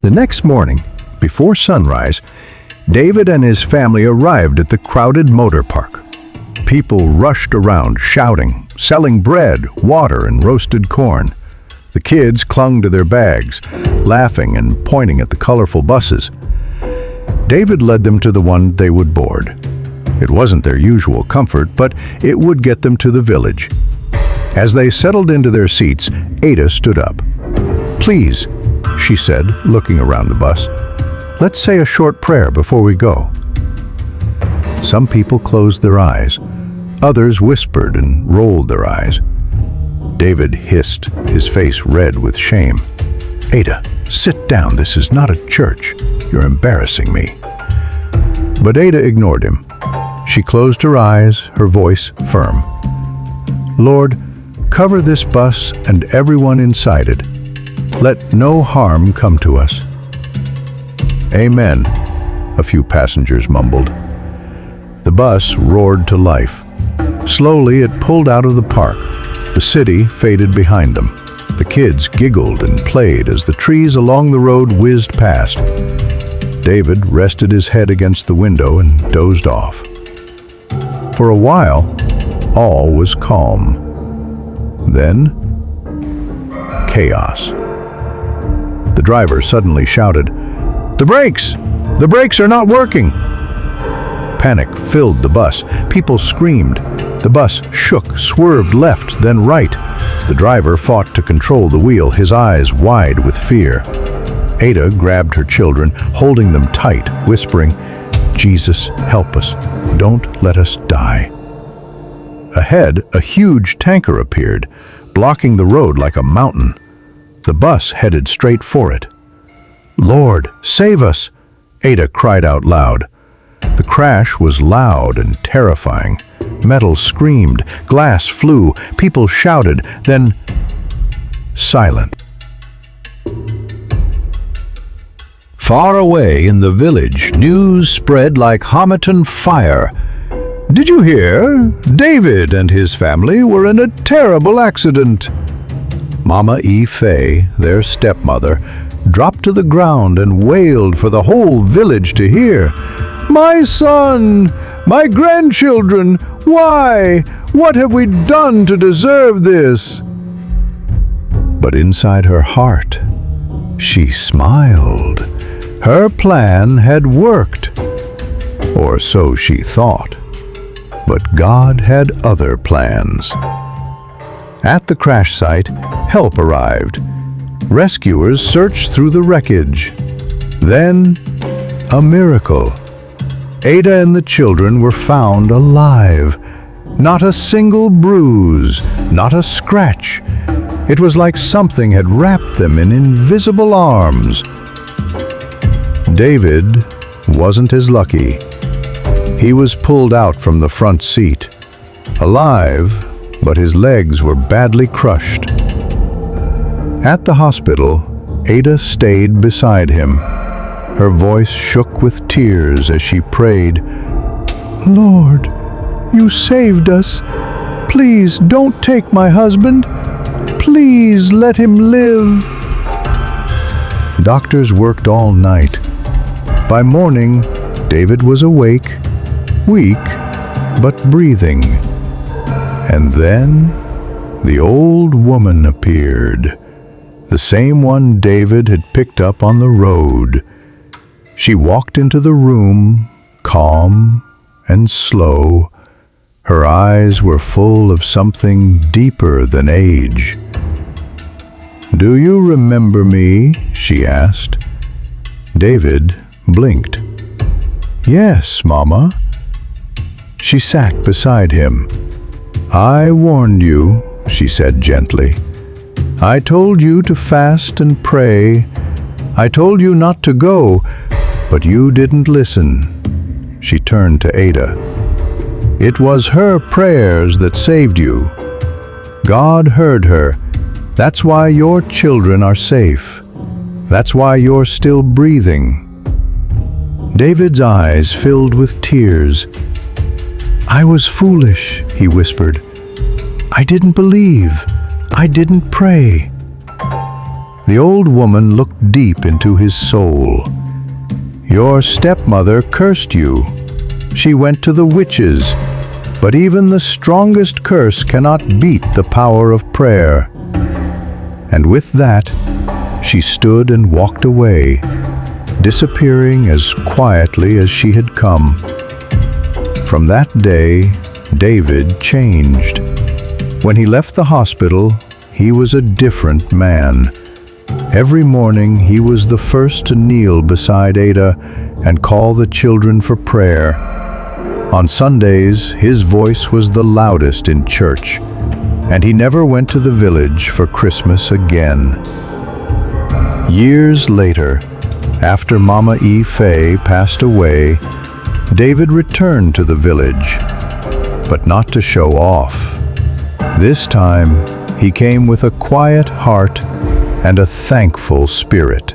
The next morning, before sunrise, David and his family arrived at the crowded motor park. People rushed around shouting, selling bread, water, and roasted corn. The kids clung to their bags, laughing and pointing at the colorful buses. David led them to the one they would board. It wasn't their usual comfort, but it would get them to the village. As they settled into their seats, Ada stood up. "Please," she said, looking around the bus, "let's say a short prayer before we go." Some people closed their eyes. Others whispered and rolled their eyes. David hissed, his face red with shame. "Ada, sit down. This is not a church. You're embarrassing me." But Ada ignored him. She closed her eyes, her voice firm. "Lord, cover this bus and everyone inside it. Let no harm come to us." "Amen," a few passengers mumbled. The bus roared to life. Slowly it pulled out of the park. The city faded behind them. The kids giggled and played as the trees along the road whizzed past. David rested his head against the window and dozed off. For a while, all was calm. Then, chaos. The driver suddenly shouted, "The brakes! The brakes are not working!" Panic filled the bus. People screamed. The bus shook, swerved left, then right. The driver fought to control the wheel, his eyes wide with fear. Ada grabbed her children, holding them tight, whispering, "Jesus, help us. Don't let us die." Ahead, a huge tanker appeared, blocking the road like a mountain. The bus headed straight for it. "Lord, save us!" Ada cried out loud. The crash was loud and terrifying. Metal screamed, glass flew, people shouted, then silent. Far away in the village, news spread like Hamaton fire. "Did you hear? David and his family were in a terrible accident." Mama E. Fay, their stepmother, dropped to the ground and wailed for the whole village to hear. "My son! My grandchildren! Why? What have we done to deserve this?" But inside her heart, she smiled. Her plan had worked. Or so she thought. But God had other plans. At the crash site, help arrived. Rescuers searched through the wreckage. Then, a miracle. Ada and the children were found alive. Not a single bruise, not a scratch. It was like something had wrapped them in invisible arms. David wasn't as lucky. He was pulled out from the front seat, alive, but his legs were badly crushed. At the hospital, Ada stayed beside him. Her voice shook with tears as she prayed, "Lord, you saved us. Please don't take my husband. Please let him live." Doctors worked all night. By morning, David was awake, weak, but breathing. And then the old woman appeared, the same one David had picked up on the road. She walked into the room, calm and slow. Her eyes were full of something deeper than age. "Do you remember me?" she asked. David blinked. "Yes, Mama." She sat beside him. "I warned you," she said gently. "I told you to fast and pray. I told you not to go, but you didn't listen." She turned to Ada. "It was her prayers that saved you. God heard her. That's why your children are safe. That's why you're still breathing." David's eyes filled with tears. "I was foolish," he whispered. "I didn't believe. I didn't pray." The old woman looked deep into his soul. "Your stepmother cursed you. She went to the witches, but even the strongest curse cannot beat the power of prayer." And with that, she stood and walked away, disappearing as quietly as she had come. From that day, David changed. When he left the hospital, he was a different man. Every morning, he was the first to kneel beside Ada and call the children for prayer. On Sundays, his voice was the loudest in church, and he never went to the village for Christmas again. Years later, after Mama E. Fay passed away, David returned to the village, but not to show off. This time, he came with a quiet heart and a thankful spirit.